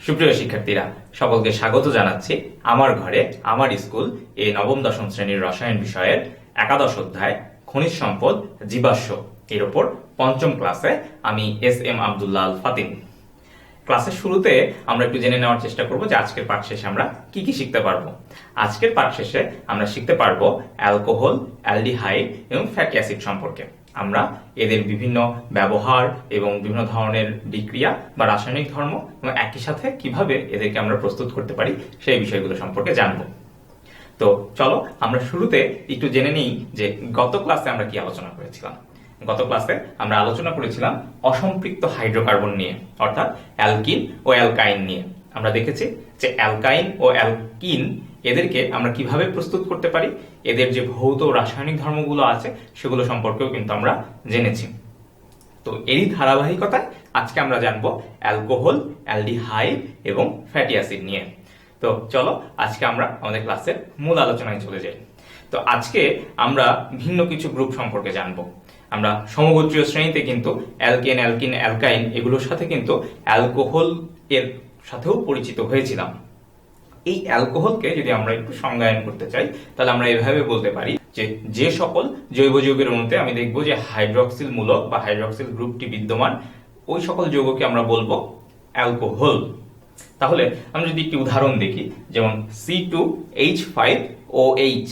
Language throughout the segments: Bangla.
সুপ্রিয় শিক্ষার্থীরা, সকলকে স্বাগত জানাচ্ছি আমার ঘরে আমার স্কুল এই নবম দশম শ্রেণীর রসায়ন বিষয়ের একাদশ অধ্যায় খনিজ সম্পদ জীবাশ্ম এর উপর পঞ্চম ক্লাসে আমি এস.এম. আব্দুল্লাহ আল ফাতিম। ক্লাসের শুরুতে আমরা একটু জেনে নেওয়ার চেষ্টা করব যে আজকের পাঠ শেষে আমরা কি কি শিখতে পারবো। আজকের পাঠ শেষে আমরা শিখতে পারবো অ্যালকোহল, অ্যালডিহাইড এবং ফ্যাটি অ্যাসিড সম্পর্কে। আমরা এদের বিভিন্ন ব্যবহার এবং বিভিন্ন ধরনের বিক্রিয়া বা রাসায়নিক ধর্ম এবং একই সাথে কিভাবে এদেরকে আমরা প্রস্তুত করতে পারি সেই বিষয়গুলো সম্পর্কে জানবো। তো চলো আমরা শুরুতে একটু জেনে নিই যে গত ক্লাসে আমরা কি আলোচনা করেছিলাম। গত ক্লাসে আমরা আলোচনা করেছিলাম অসম্পৃক্ত হাইড্রোকার্বন নিয়ে, অর্থাৎ অ্যালকিন ও অ্যালকাইন নিয়ে। আমরা দেখেছি যে অ্যালকাইন ও অ্যালকিন এদেরকে আমরা কিভাবে প্রস্তুত করতে পারি, এদের যে ভৌত রাসায়নিক ধর্মগুলো আছে সেগুলো সম্পর্কেও কিন্তু আমরা জেনেছি। তো এরই ধারাবাহিকতায় আজকে আমরা জানবো অ্যালকোহল, অ্যালডিহাইড এবং ফ্যাটি অ্যাসিড নিয়ে। তো চলো আজকে আমরা আমাদের ক্লাসের মূল আলোচনায় চলে যাই। তো আজকে আমরা ভিন্ন কিছু গ্রুপ সম্পর্কে জানবো। আমরা সমগোত্রীয় শ্রেণীতে কিন্তু অ্যালকেন, অ্যালকিন, অ্যালকাইন এগুলোর সাথে কিন্তু অ্যালকোহল এর সাথেও পরিচিত হয়েছিলাম। এই অ্যালকোহলকে যদি আমরা একটু সংজ্ঞায়ন করতে চাই তাহলে আমরা এভাবে বলতে পারি যে সকল জৈব যৌগের অণুতে আমি দেখব যে হাইড্রক্সিল মূলক বা হাইড্রক্সিল গ্রুপটি বিদ্যমান, ওই সকল যৌগকে আমরা বলবো অ্যালকোহল। তাহলে আমরা যদি একটি উদাহরণ দেখি, যেমন C2H5OH।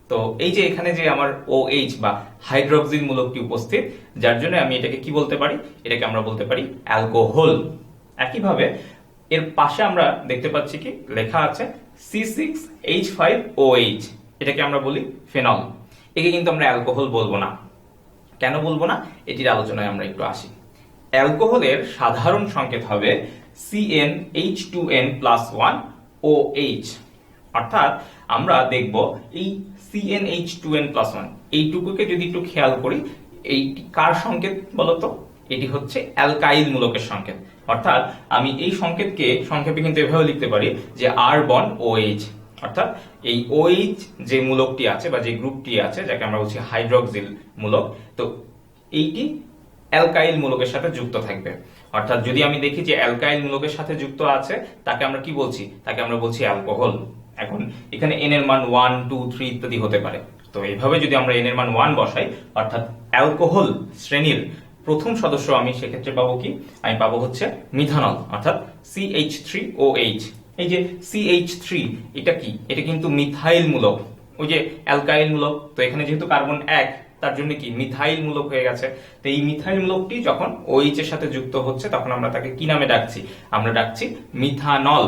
তো এই যে এখানে যে আমার OH বা হাইড্রক্সিল মূলকটি উপস্থিত, যার জন্য আমি এটাকে কি বলতে পারি, এটাকে আমরা বলতে পারি অ্যালকোহল। একইভাবে এর পাশে আমরা দেখতে পাচ্ছি কি লেখা আছে C6H5OH, এটাকে আমরা বলি ফেনল। একে কিন্তু আমরা অ্যালকোহল বলবো না। কেন বলবো না, এটির আলোচনায় আমরা একটু আসি। অ্যালকোহলের সাধারণ সংকেত হবে CnH2n+1OH। অর্থাৎ আমরা দেখব এই CnH2n+1 এইটুকুকে যদি একটু খেয়াল করি, এইটি কার সংকেত বলতো? এটি হচ্ছে অ্যালকাইল মূলকের সংকেত। অর্থাৎ আমি এই সংকেতকে সংক্ষেপে কিন্তু এভাবে লিখতে পারি যে R বন্ড OH। অর্থাৎ এই OH যে মূলকটি আছে বা যে গ্রুপটি আছে, যাকে আমরা বলছি হাইড্রক্সিল মূলক, তো এইটি অ্যালকাইল মূলকের সাথে যুক্ত থাকবে। অর্থাৎ যদি আমি দেখি যে অ্যালকাইল মূলকের সাথে যুক্ত আছে, তাকে আমরা কি বলছি? তাকে আমরা বলছি অ্যালকোহল। এখন এখানে n এর মান 1, 2, 3 ইত্যাদি হতে পারে। তো এইভাবে যদি আমরা n এর মান 1 বসাই, অর্থাৎ অ্যালকোহল শ্রেণীর প্রথম সদস্য আমি সেক্ষেত্রে পাবো কি? আমি পাবো হচ্ছে মিথানল, অর্থাৎ CH3OH। এই যে CH3 এটা কি? এটা কিন্তু মিথাইল মূলক, ওই যে অ্যালকাইল মূলক। তো এখানে যেহেতু কার্বন 1, তার জন্য কি মিথাইল মূলক হয়ে গেছে। তো এই মিথাইল মূলকটি যখন OH এর সাথে যুক্ত হচ্ছে, তখন আমরা তাকে কি নামে ডাকছি? আমরা ডাকছি মিথানল।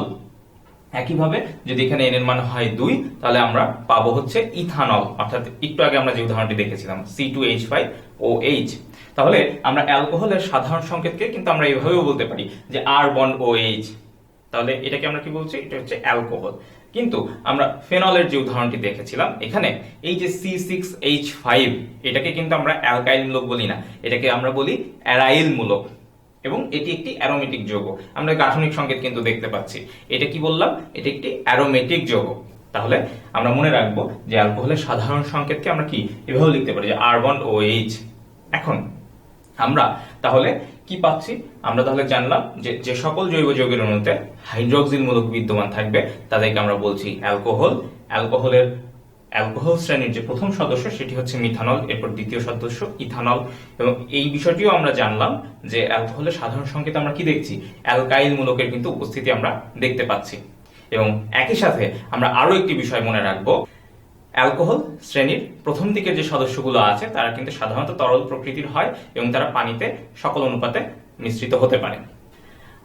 একইভাবে যদি এখানে n এর মান হয় 2, তাহলে আমরা পাবো হচ্ছে ইথানল। অর্থাৎ একটু আগে আমরা যে উদাহরণটি দেখেছিলাম C2H5OH। তাহলে আমরা অ্যালকোহলের সাধারণ সংকেতকে কিন্তু আমরা এইভাবেও বলতে পারি যে R বন্ড OH। তাহলে এটাকে আমরা কি বলছি? এটা হচ্ছে অ্যালকোহল। কিন্তু আমরা ফেনলের যে উদাহরণটি দেখেছিলাম, এখানে এই যে C6H5, এটাকে কিন্তু আমরা অ্যালকাইল মূলক বলি না, এটাকে আমরা বলি অ্যারাইল মূলক। এবং এটি একটি অ্যারোমেটিক যৌগ। আমরা গাঠনিক সংকেত কিন্তু দেখতে পাচ্ছি। এটা কি বললাম? এটি একটি অ্যারোমেটিক যৌগ। তাহলে আমরা মনে রাখবো যে অ্যালকোহলের সাধারণ সংকেতকে আমরা কি এভাবে লিখতে পারি যে R বন্ড OH। এখন আমরা তাহলে কি পাচ্ছি? আমরা তাহলে জানলাম যে যে সকল জৈব যৌগের অণুতে হাইড্রক্সিল মূলক বিদ্যমান থাকবে তাদেরকে আমরা বলছি অ্যালকোহল। অ্যালকোহল শ্রেণীর যে প্রথম সদস্য সেটি হচ্ছে মিথানল, এরপর দ্বিতীয় সদস্য ইথানল। এবং এই বিষয়টিও আমরা জানলাম যে অ্যালকোহলের সাধারণ সংকেত আমরা কি দেখছি? অ্যালকাইল মূলকের কিন্তু উপস্থিতি আমরা দেখতে পাচ্ছি। এবং একই সাথে আমরা আরো একটি বিষয় মনে রাখবো, অ্যালকোহল শ্রেণীর প্রথম দিকের যে সদস্যগুলো আছে তারা কিন্তু সাধারণত তরল প্রকৃতির হয় এবং তারা পানিতে সকল অনুপাতে মিশ্রিত হতে পারে।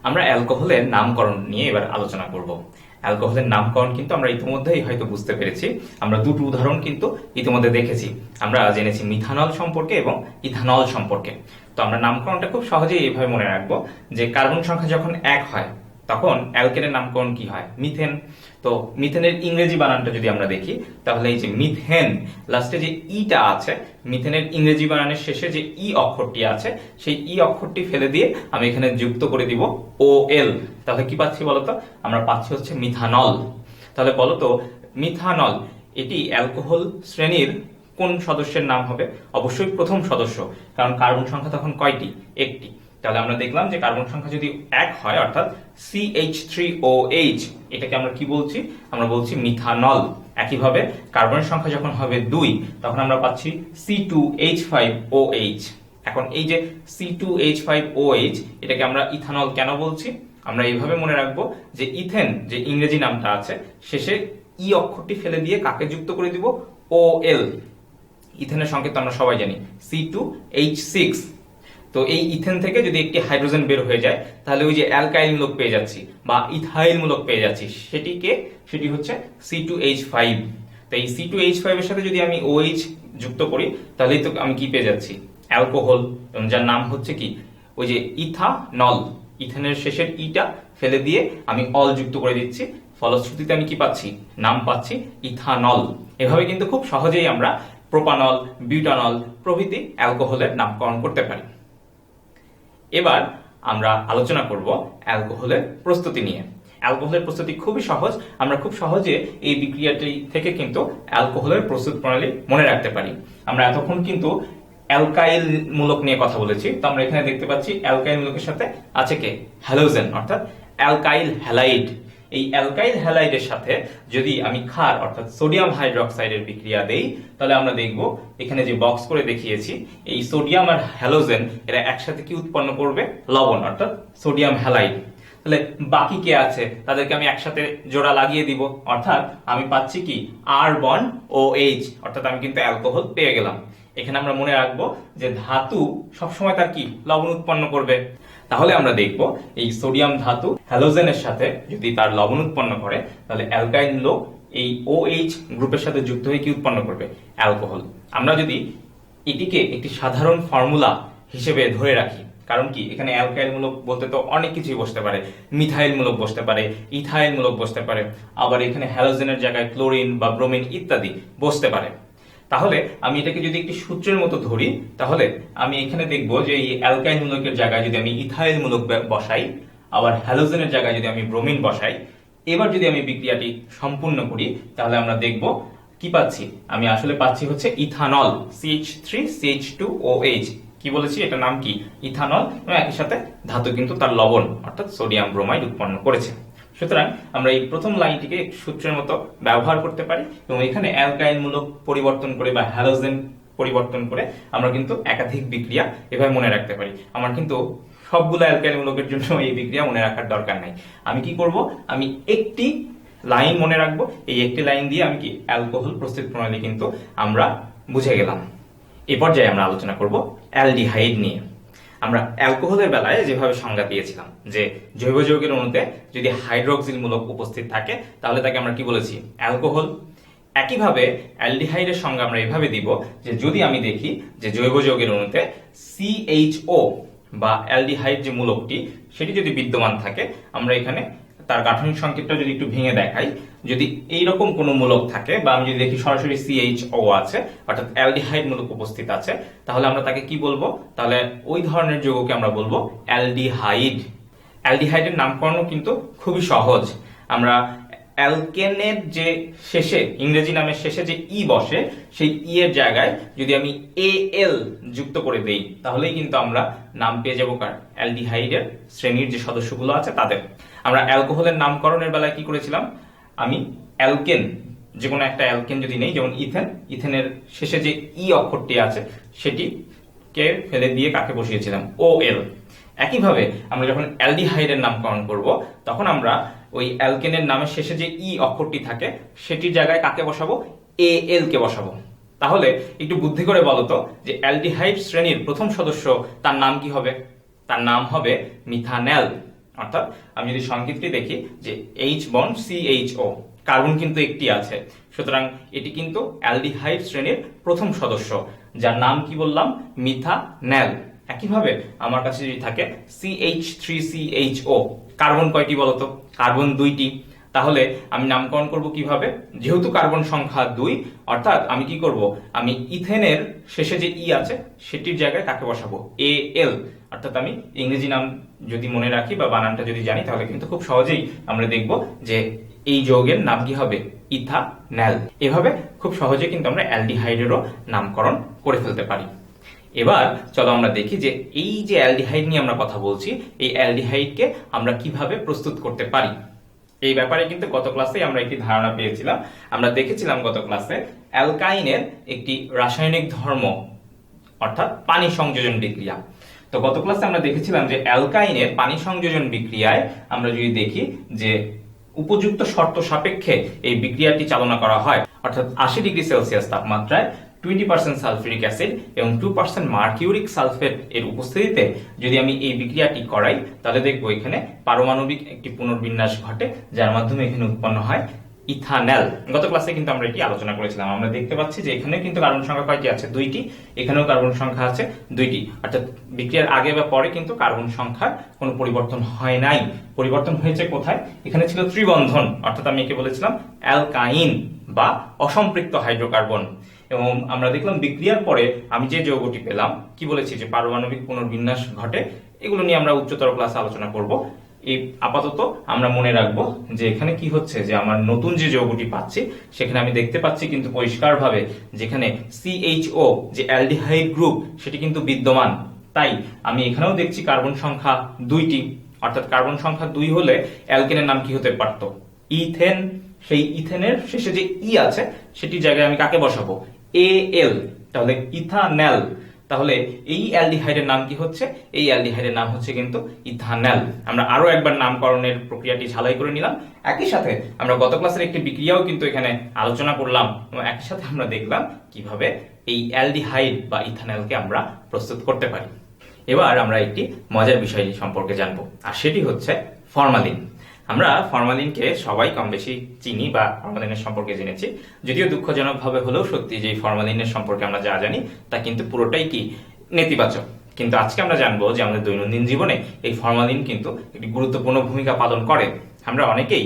আমরা অ্যালকোহলের নামকরণ নিয়ে এবার আলোচনা করব। অ্যালকোহলের নামকরণ কিন্তু আমরা ইতিমধ্যেই হয়তো বুঝতে পেরেছি। আমরা দুটো উদাহরণ কিন্তু ইতিমধ্যে দেখেছি। আমরা জেনেছি মিথানল সম্পর্কে এবং ইথানল সম্পর্কে। তো আমরা নামকরণটা খুব সহজেই এইভাবে মনে রাখবো যে কার্বন সংখ্যা যখন 1 হয়, তখন অ্যালকেনের নামকরণ কি হয়? মিথেন। তো মিথেনের ইংরেজি বানানটা যদি আমরা দেখি, তাহলে এই যে মিথেন লাস্টে যে ইটা আছে, মিথেনের ইংরেজি বানানের শেষে যে ই অক্ষরটি আছে, সেই ই অক্ষরটি ফেলে দিয়ে আমি এখানে যুক্ত করে দিব OL। তাহলে কি পাচ্ছি বলতো? আমরা পাচ্ছি হচ্ছে মিথানল। তাহলে বলতো মিথানল এটি অ্যালকোহল শ্রেণীর কোন সদস্যের নাম হবে? অবশ্যই প্রথম সদস্য, কারণ কার্বন সংখ্যা তখন কয়টি? একটি। তাহলে আমরা দেখলাম যে কার্বন সংখ্যা যদি 1 হয় অর্থাৎ CH3OH, এটাকে আমরা কি বলছি? আমরা বলছি মিথানল। একইভাবে কার্বনের সংখ্যা যখন হবে 2 তখন আমরা পাচ্ছি C2H5OH। এখন এই যে C2H5OH এটাকে আমরা ইথানল কেন বলছি? আমরা এইভাবে মনে রাখবো যে ইথেন যে ইংরেজি নামটা আছে শেষে ই অক্ষরটি ফেলে দিয়ে কাকে যুক্ত করে দিব? OL। ইথেনের সংকেত আমরা সবাই জানি C2H6। তো এই ইথেন থেকে যদি একটি হাইড্রোজেন বের হয়ে যায় তাহলে ওই যে অ্যালকাইল মূলক পেয়ে যাচ্ছি বা ইথাইল মূলক পেয়ে যাচ্ছি, সেটি হচ্ছে C2H5। তো এই C2H5 এর সাথে যদি আমি OH যুক্ত করি তাহলেই তো আমি কি পেয়ে যাচ্ছি? অ্যালকোহল, এবং যার নাম হচ্ছে কি ওই যে ইথানল। ইথেনের শেষের ইটা ফেলে দিয়ে আমি অল যুক্ত করে দিচ্ছি, ফলশ্রুতিতে আমি কি পাচ্ছি? নাম পাচ্ছি ইথানল। এভাবে কিন্তু খুব সহজেই আমরা প্রোপানল, বিউটানল প্রভৃতি অ্যালকোহলের নামকরণ করতে পারি। এবার আমরা আলোচনা করব অ্যালকোহলের প্রস্তুতি নিয়ে। অ্যালকোহলের প্রস্তুতি খুবই সহজ, আমরা খুব সহজে এই বিক্রিয়াটি থেকে কিন্তু অ্যালকোহলের প্রস্তুত প্রণালী মনে রাখতে পারি। আমরা এতক্ষণ কিন্তু অ্যালকাইল মূলক নিয়ে কথা বলেছি, তো আমরা এখানে দেখতে পাচ্ছি অ্যালকাইল মূলকের সাথে আছে কে? হ্যালোজেন, অর্থাৎ অ্যালকাইল হ্যালাইড। এই অ্যালকাইল হ্যালাইডের সাথে যদি আমি ক্ষার অর্থাৎ সোডিয়াম হাইড্রোক্সাইডের বিক্রিয়া দেই তাহলে আমরা দেখব এখানে যে বক্স করে দেখিয়েছি এই সোডিয়াম আর হ্যালোজেন এরা একসাথে কি উৎপন্ন করবে? লবণ, অর্থাৎ সোডিয়াম হ্যালাইড। তাহলে বাকি কে আছে তাদেরকে আমি একসাথে জোড়া লাগিয়ে দিব, অর্থাৎ আমি পাচ্ছি কি? আর বন্ড OH, অর্থাৎ আমি কিন্তু অ্যালকোহল পেয়ে গেলাম। এখানে আমরা মনে রাখবো যে ধাতু সবসময় তার কি? লবণ উৎপন্ন করবে। তাহলে আমরা দেখব এই সোডিয়াম ধাতু হ্যালোজেনের সাথে যদি তার লবণ উৎপন্ন করে তাহলে অ্যালকাইল মূলক এই OH গ্রুপের সাথে যুক্ত হয়ে কি উৎপন্ন করবে? অ্যালকোহল। আমরা যদি এটিকে একটি সাধারণ ফর্মুলা হিসেবে ধরে রাখি, কারণ কি এখানে অ্যালকাইল মূলক বলতে তো অনেক কিছুই বসতে পারে, মিথাইল মূলক বসতে পারে, ইথাইল মূলক বসতে পারে, আবার এখানে হ্যালোজেনের জায়গায় ক্লোরিন বা ব্রোমিন ইত্যাদি বসতে পারে। তাহলে আমি এটাকে যদি একটি সূত্রের মতো ধরি তাহলে আমি এখানে দেখব যে এই অ্যালকাইল মূলকের জায়গায় যদি আমি ইথাইল মূলক বসাই, আবার হ্যালোজেনের জায়গায় যদি আমি ব্রোমিন বসাই, এবার যদি আমি বিক্রিয়াটি সম্পূর্ণ করি তাহলে আমরা দেখব কি পাচ্ছি? আমি আসলে পাচ্ছি হচ্ছে ইথানল, CH3CH2OH। কি বলেছি? এটা নাম কি? ইথানল। এবং একই সাথে ধাতু কিন্তু তার লবণ অর্থাৎ সোডিয়াম ব্রোমাইড উৎপন্ন করেছে। সুতরাং আমরা এই প্রথম লাইনটিকে সূত্রের মতো ব্যবহার করতে পারি এবং এখানে অ্যালকাইল মূলক পরিবর্তন করে বা হ্যালোজেন পরিবর্তন করে আমরা কিন্তু একাধিক বিক্রিয়া এভাবে মনে রাখতে পারি। আমার কিন্তু সবগুলো অ্যালকাইল মূলকের জন্য এই বিক্রিয়া মনে রাখার দরকার নাই। আমি কি করব? আমি একটি লাইন মনে রাখবো, এই একটি লাইন দিয়ে আমি কি? অ্যালকোহল প্রস্তুত প্রণালী কিন্তু আমরা বুঝে গেলাম। এই পর্যায়ে আমরা আলোচনা করব অ্যালডিহাইড নিয়ে। আমরা অ্যালকোহলের বেলায় যেভাবে সংজ্ঞা দিয়েছিলাম যে জৈব যৌগের অণুতে যদি হাইড্রোক্সিল মূলক উপস্থিত থাকে তাহলে তাকে আমরা কি বলেছি? অ্যালকোহল। একইভাবে অ্যালডিহাইডের সংজ্ঞা আমরা এভাবে দিব যে যদি আমি দেখি যে জৈব যৌগের অণুতে CHO বা অ্যালডিহাইড যে মূলকটি সেটি যদি বিদ্যমান থাকে, আমরা এখানে তার গাঠনিক সংকেতটা যদি একটু ভেঙে দেখাই, যদি এইরকম কোনো মূলক থাকে বা আমি যদি দেখি সরাসরি CHO আছে অর্থাৎ অ্যালডিহাইড মূলক উপস্থিত আছে, তাহলে আমরা তাকে কি বলবো? তাহলে ওই ধরনের যৌগকে আমরা বলবো অ্যালডিহাইড। অ্যালডিহাইডের নামকরণও কিন্তু খুবই সহজ। আমরা অ্যালকেনের যে শেষে ইংরেজি নামের শেষে যে ই বসে সেই ই এর জায়গায় যদি আমি AL যুক্ত করে দেই তাহলেই কিন্তু আমরা নাম পেয়ে যাবো কার? অ্যালডিহাইডের শ্রেণীর যে সদস্যগুলো আছে তাদের। আমরা অ্যালকোহলের নামকরণের বেলায় কি করেছিলাম? আমি অ্যালকেন, যে কোনো একটা অ্যালকেন যদি নেই, যেমন ইথেন, ইথেনের শেষে যে ই অক্ষরটি আছে সেটিকে ফেলে দিয়ে কাকে বসিয়েছিলাম? OL। একইভাবে আমরা যখন অ্যালডিহাইডের নামকরণ করব তখন আমরা ওই অ্যালকেনের নামের শেষে যে ই অক্ষরটি থাকে সেটির জায়গায় কাকে বসাবো? AL কে বসাবো। তাহলে একটু বুদ্ধি করে বলো তো যে অ্যালডিহাইড শ্রেণীর প্রথম সদস্য তার নাম কি হবে? তার নাম হবে মিথানেল। অর্থাৎ আমি যদি সংকেতটি দেখি যে H বন্ড CHO, কার্বন কিন্তু একটি আছে, সুতরাং এটি কিন্তু অ্যালডিহাইড শ্রেণীর প্রথম সদস্য যার নাম কি বললাম? মিথানেল। একইভাবে আমার কাছে যদি থাকে CH3CHO, কার্বন কয়টি বলতো? কার্বন 2টি। তাহলে আমি নামকরণ করব কিভাবে? যেহেতু কার্বন সংখ্যা 2, অর্থাৎ আমি কি করব? আমি ইথেনের শেষে যে ই আছে সেটির জায়গায় কাকে বসাবো? AL। অর্থাৎ আমি ইংরেজি নাম যদি মনে রাখি বা বানানটা যদি জানি তাহলে কিন্তু খুব সহজেই আমরা দেখব যে এই যৌগের নাম কি হবে? ইথানেল। এভাবে খুব সহজে কিন্তু আমরা অ্যালডিহাইডেরও নামকরণ করে ফেলতে পারি। এবার চলো আমরা দেখি যে এই যে অ্যালডিহাইড নিয়ে আমরা কথা বলছি, এই অ্যালডিহাইডকে আমরা কিভাবে প্রস্তুত করতে পারি। এই ব্যাপারে কিন্তু গত ক্লাসে আমরা একটি ধারণা পেয়েছিলাম। আমরা দেখেছিলাম গত ক্লাসে অ্যালকাইনের একটি রাসায়নিক ধর্ম, অর্থাৎ পানি সংযোজন বিক্রিয়া। তো গত ক্লাসে আমরা দেখেছিলাম যে অ্যালকাইনের পানি সংযোজন বিক্রিয়ায় আমরা যদি দেখি যে উপযুক্ত শর্ত সাপেক্ষে এই বিক্রিয়াটি চালনা করা হয়, অর্থাৎ 80°C তাপমাত্রায় 20% সালফিউরিক অ্যাসিড এবং 2% মার্কিউরিক সালফেট এর উপস্থিতিতে যদি আমি এই বিক্রিয়াটি করাই, তাহলে দেখবো এখানে পারমাণবিক একটি পুনর্বিন্যাস ঘটে, যার মাধ্যমে এখানে উৎপন্ন হয় ইথানল। গত ক্লাসে কিন্তু আমরা এটি আলোচনা করেছিলাম। আমরা দেখতে পাচ্ছি যে এখানে কিন্তু কার্বন সংখ্যা কয়টি আছে? 2টি। এখানেও কার্বন সংখ্যা আছে 2টি, অর্থাৎ বিক্রিয়ার আগে বা পরে কিন্তু কার্বন সংখ্যার কোনো পরিবর্তন হয় নাই। পরিবর্তন হয়েছে কোথায়? এখানে ছিল ত্রিবন্ধন, অর্থাৎ আমি একে বলেছিলাম অ্যালকাইন বা অসম্পৃক্ত হাইড্রোকার্বন। এবং আমরা দেখলাম বিক্রিয়ার পরে আমি যে যৌগটি পেলাম, কি বলেছি যে পারমাণবিক পুনর্বিন্যাস ঘটে। এগুলো নিয়ে আমরা উচ্চতর ক্লাসে আলোচনা করব। এই আপাতত আমরা মনে রাখবো যে এখানে কি হচ্ছে, যে আমার নতুন যে যৌগটি পাচ্ছি সেখানে আমি দেখতে পাচ্ছি কিন্তু পরিষ্কারভাবে যেখানে CHO যে অ্যালডিহাইড গ্রুপ সেটি কিন্তু বিদ্যমান। তাই আমি এখানেও দেখছি কার্বন সংখ্যা 2টি, অর্থাৎ কার্বন সংখ্যা 2 হলে অ্যালকেনের নাম কি হতে পারত? ইথেন। সেই ইথেনের শেষে যে ই আছে সেটির জায়গায় আমি কাকে বসাবো? AL, তাহলে ইথানল। তাহলে এই অ্যালডিহাইডের নাম কি হচ্ছে? এই অ্যালডিহাইডের নাম হচ্ছে কিন্তু ইথানল। আমরা আরো একবার নামকরণের প্রক্রিয়াটি ঝালাই করে নিলাম। একই সাথে আমরা গত ক্লাসের একটি বিক্রিয়াও কিন্তু এখানে আলোচনা করলাম এবং একই সাথে আমরা দেখলাম কিভাবে এই অ্যালডিহাইড বা ইথানলকে আমরা প্রস্তুত করতে পারি। এবার আমরা একটি মজার বিষয় সম্পর্কে জানবো, আর সেটি হচ্ছে ফরমালিন। আমরা ফরমালিনকে সবাই কম বেশি চিনি বা ফরমালিনের সম্পর্কে জেনেছি, যদিও দুঃখজনকভাবে হলেও সত্যি যে ফরমালিনের সম্পর্কে আমরা যা জানি তা কিন্তু পুরোটাই কি নেতিবাচক। কিন্তু আজকে আমরা জানবো যে আমাদের দৈনন্দিন জীবনে এই ফরমালিন কিন্তু একটি গুরুত্বপূর্ণ ভূমিকা পালন করে। আমরা অনেকেই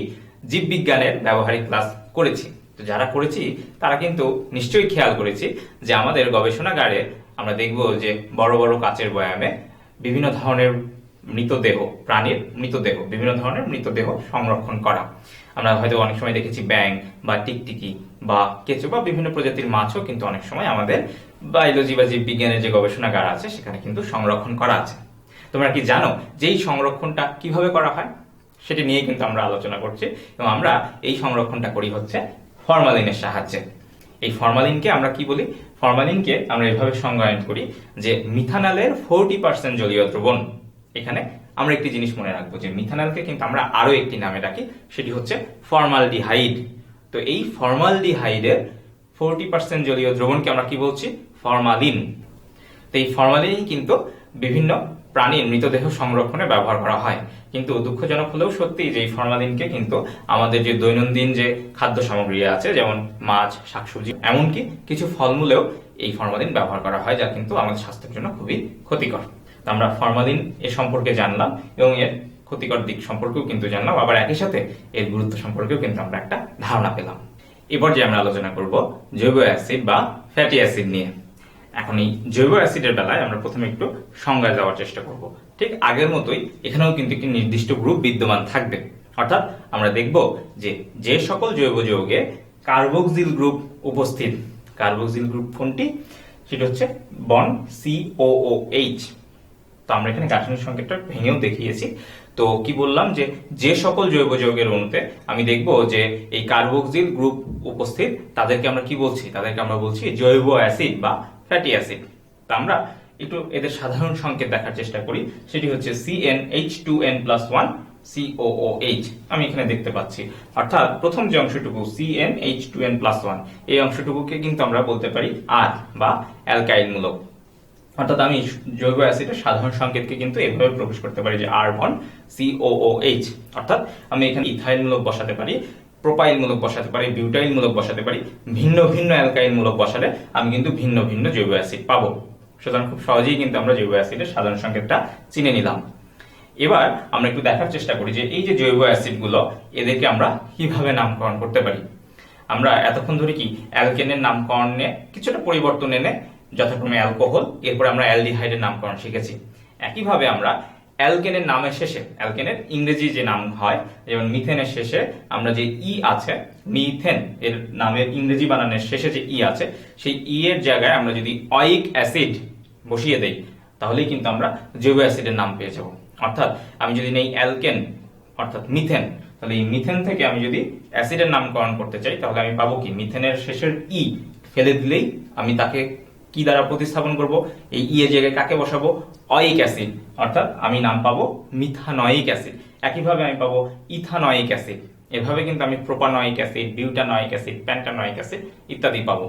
জীববিজ্ঞানের ব্যবহারিক ক্লাস করেছি, তো যারা করেছি তারা কিন্তু নিশ্চয়ই খেয়াল করেছি যে আমাদের গবেষণাগারে আমরা দেখব যে বড় বড় কাচের বয়ামে বিভিন্ন ধরনের মৃতদেহ, প্রাণীর মৃতদেহ, বিভিন্ন ধরনের মৃতদেহ সংরক্ষণ করা। আমরা হয়তো অনেক সময় দেখেছি ব্যাঙ বা টিকটিকি বা কেঁচো বা বিভিন্ন প্রজাতির মাছও কিন্তু অনেক সময় আমাদের বায়োলজি বা জীববিজ্ঞানের যে গবেষণাগার আছে সেখানে কিন্তু সংরক্ষণ করা আছে। তোমরা কি জানো যে এই সংরক্ষণটা কিভাবে করা হয়? সেটি নিয়ে কিন্তু আমরা আলোচনা করছি এবং আমরা এই সংরক্ষণটা করি হচ্ছে ফরমালিনের সাহায্যে। এই ফরমালিনকে আমরা কি বলি? ফরমালিনকে আমরা এভাবে সংজ্ঞায়ন করি যে মিথানলের 40% জলীয় দ্রবণ। এখানে আমরা একটি জিনিস মনে রাখবো যে মিথানলকে কিন্তু আমরা আরো একটি নামে ডাকি, সেটি হচ্ছে ফর্মালডিহাইড। তো এই ফর্মালডিহাইডের 40% জলীয় দ্রবণকে আমরা কি বলছি? ফরমালিন। তো এই ফরমালিন কিন্তু বিভিন্ন প্রাণীর মৃতদেহ সংরক্ষণে ব্যবহার করা হয়। কিন্তু দুঃখজনক হলেও সত্যি যে এই ফরমালিনকে কিন্তু আমাদের যে দৈনন্দিন যে খাদ্য সামগ্রী আছে, যেমন মাছ, শাকসবজি, এমনকি কিছু ফলমূলেও এই ফরমালিন ব্যবহার করা হয়, যা কিন্তু আমাদের স্বাস্থ্যের জন্য খুবই ক্ষতিকর। আমরা ফরমালিন এর সম্পর্কে জানলাম এবং এর ক্ষতিকর দিক সম্পর্কেও কিন্তু জানলাম, আবার একই সাথে এর গুরুত্ব সম্পর্কেও কিন্তু আমরা একটা ধারণা পেলাম। এবার যে আমরা আলোচনা করব জৈব অ্যাসিড বা ফ্যাটি অ্যাসিড নিয়ে। এখন এই জৈব অ্যাসিডের বেলায় আমরা প্রথমে একটু সংজ্ঞায় যাওয়ার চেষ্টা করব। ঠিক আগের মতোই এখানেও কিন্তু একটি নির্দিষ্ট গ্রুপ বিদ্যমান থাকবে, অর্থাৎ আমরা দেখব যে যে সকল জৈব যৌগে কার্বক্সিল গ্রুপ উপস্থিত। কার্বক্সিল গ্রুপ কোনটি? সেটা হচ্ছে বন্ড COOH। তো আমরা এখানে গাঠনিক সংকেতটা ভেঙেও দেখিয়েছি। তো কি বললাম যে যে সকল জৈব যৌগের অণুতে আমি দেখব যে এই কার্বক্সিল গ্রুপ উপস্থিত, তাদেরকে আমরা কি বলছি? তাদেরকে আমরা বলছি জৈব অ্যাসিড বা ফ্যাটি অ্যাসিড। তো আমরা একটু এদের সাধারণ সংকেত দেখার চেষ্টা করি, সেটি হচ্ছে CnH2n+1 COOH। আমি এখানে দেখতে পাচ্ছি, অর্থাৎ প্রথম যে অংশটুকু CnH2n+1, এই অংশটুকুকে কিন্তু আমরা বলতে পারি আর বা অ্যালকাইল মূলক। অর্থাৎ আমি জৈব অ্যাসিডের সাধারণ সংকেতকে কিন্তু এভাবে প্রকাশ করতে পারি যে আর বন্ড COOH। অর্থাৎ আমি এখানে ইথাইল মূলক বসাতে পারি, প্রোপাইল মূলক বসাতে পারি, বিউটাইল মূলক বসাতে পারি। ভিন্ন ভিন্ন অ্যালকাইল মূলক বসালে আমি কিন্তু ভিন্ন ভিন্ন জৈব অ্যাসিড পাবো। সুতরাং খুব সহজেই কিন্তু আমরা জৈব অ্যাসিডের সাধারণ সংকেতটা চিনে নিলাম। এবার আমরা একটু দেখার চেষ্টা করি যে এই যে জৈব অ্যাসিডগুলো, এদেরকে আমরা কিভাবে নামকরণ করতে পারি। আমরা এতক্ষণ ধরে কি অ্যালকেনের নামকরণে কিছুটা পরিবর্তন এনে যথাক্রমে অ্যালকোহল, এরপর আমরা অ্যালডিহাইডের নামকরণ শিখেছি। একইভাবে আমরা অ্যালকেনের নামের শেষে, অ্যালকেনের ইংরেজি যে নাম হয়, যেমন মিথেনের শেষে আমরা যে ই আছে, মিথেন এর নামের ইংরেজি বানানের শেষে যে ই আছে, সেই ই এর জায়গায় আমরা যদি অয়িক অ্যাসিড বসিয়ে দেই তাহলেই কিন্তু আমরা জৈব অ্যাসিডের নাম পেয়ে যাব। অর্থাৎ আমি যদি নেই অ্যালকেন অর্থাৎ মিথেন, তাহলে এই মিথেন থেকে আমি যদি অ্যাসিডের নামকরণ করতে চাই তাহলে আমি পাবো কি, মিথেনের শেষের ই ফেলে দিলেই আমি তাকে কি দ্বারা প্রতিস্থাপন করব, এই ই এর জায়গায় কাকে বসাবো, অয়িক অ্যাসিড, অর্থাৎ আমি নাম পাবো মিথানয়িক অ্যাসিড। একইভাবে আমি পাবো ইথানয়িক অ্যাসিড। এভাবে কিন্তু আমি প্রোপানয়িক অ্যাসিড, বিউটানয়িক অ্যাসিড, প্যান্টানয়িক অ্যাসিড ইত্যাদি পাবো।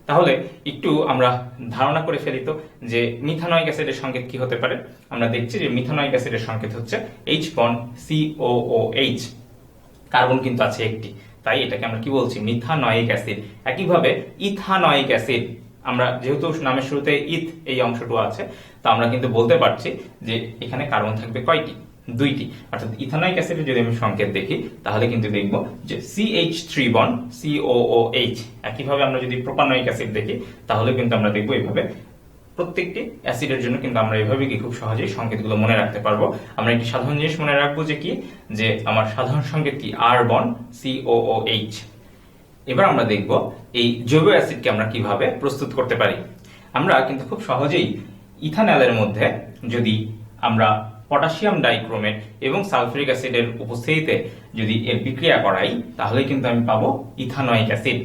তাহলে একটু আমরা ধারণা করে ফেলি তো যে মিথানয়িক অ্যাসিডের সংকেত কি হতে পারে। আমরা দেখছি যে মিথানয়িক অ্যাসিডের সংকেত হচ্ছে H বন্ড COOH, কার্বন কিন্তু আছে একটি, তাই এটাকে আমরা কি বলছি, মিথানয়িক অ্যাসিড। একইভাবে ইথানয়িক অ্যাসিড, আমরা যেহেতু নামের শুরুতে ইথ এই অংশটুকু আছে, তো আমরা কিন্তু বলতে পারছি যে এখানে কার্বন থাকবে কয়টি, দুইটি। অর্থাৎ ইথানয়িক অ্যাসিডের যদি আমি সংকেত দেখি তাহলে কিন্তু দেখব যে CH3 বন্ড COOH। একইভাবে আমরা যদি প্রোপানয়িক অ্যাসিড দেখি তাহলে কিন্তু আমরা দেখব এইভাবে প্রত্যেকটি অ্যাসিডের জন্য কিন্তু আমরা এইভাবে কি খুব সহজেই সংকেতগুলো মনে রাখতে পারবো। আমরা একটি সাধারণ জিনিস মনে রাখবো যে কি, যে আমার সাধারণ সংকেত কি, R বন্ড COOH। এবার আমরা দেখব এই জৈব অ্যাসিডকে আমরা কিভাবে প্রস্তুত করতে পারি। আমরা কিন্তু খুব সহজেই ইথানলের মধ্যে যদি আমরা পটাশিয়াম ডাইক্রোমেট এবং সালফিউরিক অ্যাসিডের উপস্থিতিতে যদি এর বিক্রিয়া করাই তাহলে কিন্তু আমি পাবো ইথানয়িক অ্যাসিড।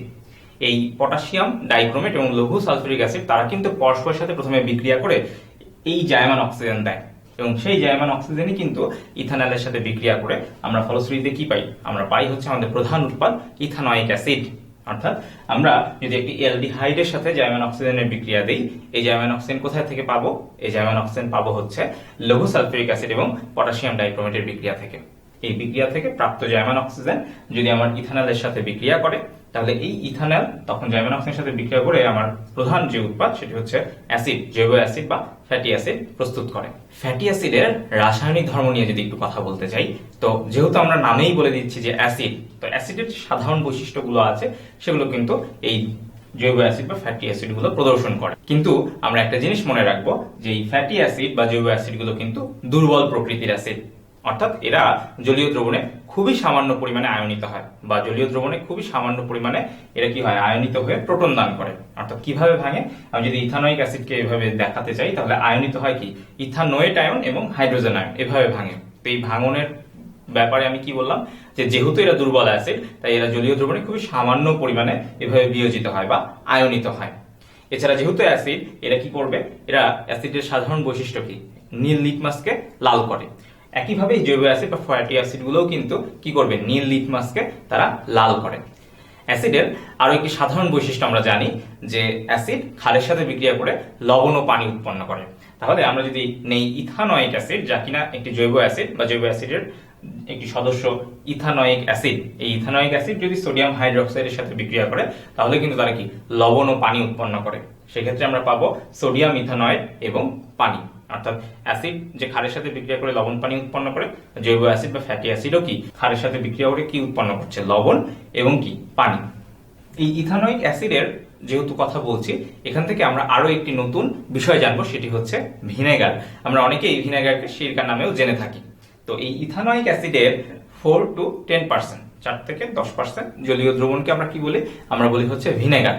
এই পটাশিয়াম ডাইক্রোমেট এবং লঘু সালফিউরিক অ্যাসিড তারা কিন্তু পরস্পরের সাথে প্রথমে বিক্রিয়া করে এই জায়মান অক্সিজেন দেয়, এবং সেই জায়মান অক্সিজেনই কিন্তু ইথানলের সাথে বিক্রিয়া করে আমরা ফলশ্রুতিতে কি পাই, আমরা পাই হচ্ছে আমাদের প্রধান উৎপাদ ইথানয়িক অ্যাসিড। অর্থাৎ আমরা যদি একটি অ্যালডিহাইডের সাথে জাইমান অক্সিজেনের বিক্রিয়া দেই, এই জাইমান অক্সিজেন কোথায় থেকে পাবো, এই জাইমান অক্সিজেন পাবো হচ্ছে লঘু সালফিউরিক অ্যাসিড এবং পটাশিয়াম ডাইক্রোমেটের বিক্রিয়া থেকে। এই বিক্রিয়া থেকে প্রাপ্ত জাইমান অক্সিজেন যদি আমার ইথানলের সাথে বিক্রিয়া করে তাহলে এই ইথানল তখন জাইমান অক্সিজেনের সাথে বিক্রিয়া করে আমার প্রধান যে উৎপাদ সেটি হচ্ছে অ্যাসিড, জৈব অ্যাসিড বা ফ্যাটি অ্যাসিড প্রস্তুত করে। ফ্যাটি অ্যাসিডের রাসায়নিক ধর্ম নিয়ে যদি একটু কথা বলতে চাই, তো যেহেতু আমরা নামেই বলে দিচ্ছি যে অ্যাসিড, তো অ্যাসিডের যে সাধারণ বৈশিষ্ট্যগুলো আছে সেগুলো কিন্তু এই জৈব অ্যাসিড বা ফ্যাটি অ্যাসিড গুলো প্রদর্শন করে। কিন্তু আমরা একটা জিনিস মনে রাখবো যে এই ফ্যাটি অ্যাসিড বা জৈব অ্যাসিড গুলো কিন্তু দুর্বল প্রকৃতির অ্যাসিড। অর্থাৎ এরা জলীয় দ্রবণে খুবই সামান্য পরিমাণে আয়নিত হয়, বা জলীয় দ্রবণে খুবই সামান্য পরিমাণে এরা কি হয়, আয়নিত হয়ে প্রোটন দান করে। অর্থাৎ কিভাবে ভাঙে, আমি যদি ইথানয়িক অ্যাসিডকে এভাবে দেখাতে চাই তাহলে আয়নিত হয় কি, ইথানোয়েট আয়ন এবং হাইড্রোজেন আয়ন এভাবে ভাঙে। তো এই ভাঙনের ব্যাপারে আমি কি বললাম যে যেহেতু এরা দুর্বল অ্যাসিড তাই এরা জলীয় দ্রবণে খুবই সামান্য পরিমাণে এভাবে বিয়োজিত হয় বা আয়নিত হয়। এছাড়া যেহেতু অ্যাসিড, এরা কি করবে, এরা অ্যাসিডের সাধারণ বৈশিষ্ট্য কি, নীল লিটমাসকে লাল করে। একইভাবে জৈব অ্যাসিড বা ফ্যাটি অ্যাসিড গুলোও কিন্তু কি করবে, নীল লিটমাসকে তারা লাল করে। অ্যাসিডের আরো একটি সাধারণ বৈশিষ্ট্য আমরা জানি যে অ্যাসিড ক্ষারের সাথে বিক্রিয়া করে লবণ ও পানি উৎপন্ন করে। তাহলে আমরা যদি নেই ইথানয়িক অ্যাসিড, যা কিনা একটি জৈব অ্যাসিড বা জৈব অ্যাসিডের একটি সদস্য ইথানয়িক অ্যাসিড, এই ইথানয়িক অ্যাসিড যদি সোডিয়াম হাইড্রোক্সাইডের সাথে বিক্রিয়া করে তাহলে কিন্তু তারা কি লবণ ও পানি উৎপন্ন করে। সেক্ষেত্রে আমরা পাবো সোডিয়াম ইথানয়েড এবং পানি। অর্থাৎ অ্যাসিড যে ক্ষারের সাথে বিক্রিয়া করে লবণ পানি উৎপন্ন করে, জৈব অ্যাসিড বা ফ্যাটি অ্যাসিডও কি ক্ষারের সাথে বিক্রিয়া করে কি উৎপন্ন করছে, লবণ এবং কি পানি। এই ইথানয়িক অ্যাসিডের যেহেতু কথা বলছি, এখান থেকে আমরা আরো একটি নতুন বিষয় জানবো, সেটি হচ্ছে ভিনেগার। আমরা অনেকে এই ভিনেগারকে সিরকা নামেও জেনে থাকি। তো এই ইথানয়িক অ্যাসিডের 4 to 10%, 4 থেকে 10% জলীয় দ্রবণকে আমরা কি বলি, আমরা বলি হচ্ছে ভিনেগার।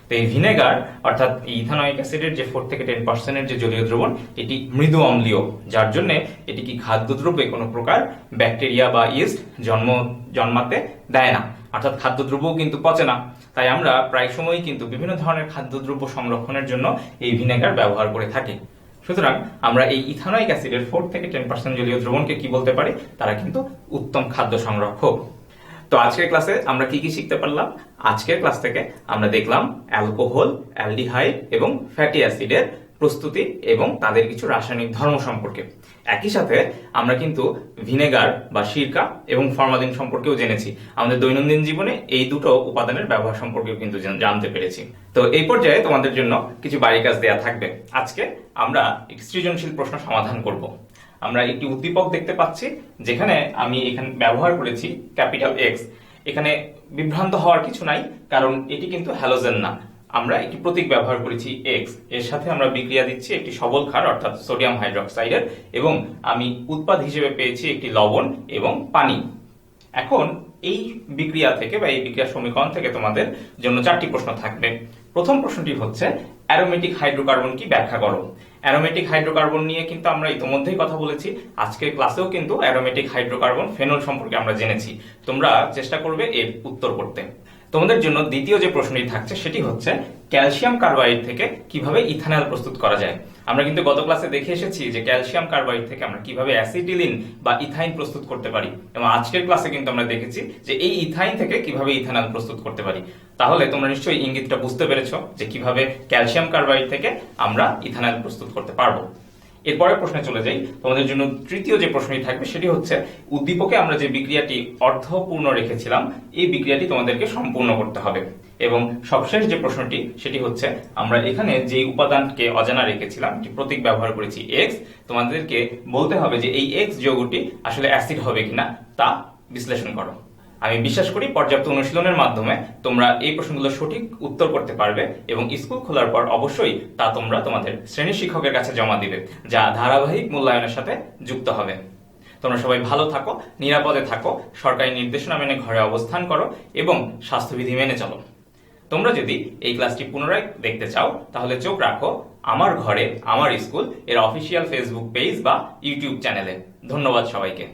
তো এই ভিনেগার অর্থাৎ ইথানয়িক অ্যাসিডের যে 4 থেকে 10% যে জলীয় দ্রবণ, এটি মৃদু অম্লীয়, যার জন্য এটি কি খাদ্যদ্রব্যে কোনো প্রকার ব্যাকটেরিয়া বা ইস্ট জন্মাতে দেয় না। অর্থাৎ খাদ্যদ্রব্যও কিন্তু পচে না। তাই আমরা প্রায় সময়ই কিন্তু বিভিন্ন ধরনের খাদ্যদ্রব্য সংরক্ষণের জন্য এই ভিনেগার ব্যবহার করে থাকি। সুতরাং আমরা এই ইথানয়িক অ্যাসিডের 4 থেকে 10% জলীয় দ্রবণকে কি বলতে পারি, তারা কিন্তু উত্তম খাদ্য সংরক্ষক। তো আজকের ক্লাসে আমরা কি কি শিখতে পারলাম? আজকের ক্লাস থেকে আমরা দেখলাম অ্যালকোহল, অ্যালডিহাইড এবং ফ্যাটি অ্যাসিডের প্রস্তুতি এবং তাদের কিছু রাসায়নিক ধর্ম সম্পর্কে। একই সাথে আমরা কিন্তু ভিনেগার বা সিরকা এবং ফরমালিন সম্পর্কেও জেনেছি। আমাদের দৈনন্দিন জীবনে এই দুটো উপাদানের ব্যবহার সম্পর্কেও কিন্তু জানতে পেরেছি। তো এই পর্যায়ে তোমাদের জন্য কিছু বাড়ি কাজ দেয়া থাকবে। আজকে আমরা একটি সৃজনশীল প্রশ্ন সমাধান করব। আমরা একটি উদ্দীপক দেখতে পাচ্ছি, যেখানে আমি এখানে ব্যবহার করেছি ক্যাপিটাল এক্স। এখানে বিভ্রান্ত হওয়ার কিছু নাই, কারণ এটি কিন্তু হ্যালোজেন না। আমরা একটি প্রতীক ব্যবহার করেছি এক্স, এর সাথে আমরা বিক্রিয়া দিচ্ছি একটি সবল ক্ষার অর্থাৎ সোডিয়াম হাইড্রোক্সাইডের, এবং আমি উৎপাদ হিসেবে পেয়েছি একটি লবণ এবং পানি। এখন এই বিক্রিয়া থেকে বা এই বিক্রিয়া সমীকরণ থেকে তোমাদের জন্য 4টি প্রশ্ন থাকবে। প্রথম প্রশ্নটি হচ্ছে অ্যারোমেটিক হাইড্রোকার্বন কি ব্যাখ্যা করো। অ্যারোমেটিক হাইড্রোকার্বন নিয়ে কিন্তু আমরা ইতিমধ্যেই কথা বলেছি, আজকের ক্লাসেও কিন্তু অ্যারোমেটিক হাইড্রোকার্বন ফেনল সম্পর্কে আমরা জেনেছি। তোমরা চেষ্টা করবে এর উত্তর করতে। তোমাদের জন্য দ্বিতীয় যে প্রশ্নটি থাকছে সেটি হচ্ছে ক্যালসিয়াম কার্বাইড থেকে কিভাবে ইথানল প্রস্তুত করা যায়। আমরা কিন্তু গত ক্লাসে দেখে এসেছি যে ক্যালসিয়াম কার্বাইড থেকে আমরা কিভাবে অ্যাসিটিলিন বা ইথাইন প্রস্তুত করতে পারি, এবং আজকের ক্লাসে কিন্তু আমরা দেখেছি যে এই ইথাইন থেকে কিভাবে ইথানল প্রস্তুত করতে পারি। তাহলে তোমরা নিশ্চয়ই ইঙ্গিতটা বুঝতে পেরেছো যে কিভাবে ক্যালসিয়াম কার্বাইড থেকে আমরা ইথানল প্রস্তুত করতে পারবো। এরপরে প্রশ্নে চলে যাই। তোমাদের জন্য তৃতীয় যে প্রশ্নটি থাকবে সেটি হচ্ছে উদ্দীপকে আমরা যে বিক্রিয়াটি অর্ধপূর্ণ রেখেছিলাম এই বিক্রিয়াটি তোমাদেরকে সম্পূর্ণ করতে হবে। এবং সবশেষ যে প্রশ্নটি সেটি হচ্ছে আমরা এখানে যে উপাদানকে অজানা রেখেছিলাম, একটি প্রতীক ব্যবহার করেছি এক্স, তোমাদেরকে বলতে হবে যে এই এক্স যৌগটি আসলে অ্যাসিড হবে কিনা তা বিশ্লেষণ করো। আমি বিশ্বাস করি পর্যাপ্ত অনুশীলনের মাধ্যমে তোমরা এই প্রশ্নগুলো সঠিক উত্তর করতে পারবে, এবং স্কুল খোলার পর অবশ্যই তা তোমরা তোমাদের শ্রেণী শিক্ষকের কাছে জমা দিবে, যা ধারাবাহিক মূল্যায়নের সাথে যুক্ত হবে। তোমরা সবাই ভালো থাকো, নিরাপদে থাকো, সরকারি নির্দেশনা মেনে ঘরে অবস্থান করো এবং স্বাস্থ্যবিধি মেনে চলো। তোমরা যদি এই ক্লাসটি পুনরায় দেখতে চাও তাহলে চোখ রাখো আমার ঘরে আমার স্কুল এর অফিসিয়াল ফেসবুক পেজ বা ইউটিউব চ্যানেলে। ধন্যবাদ সবাইকে।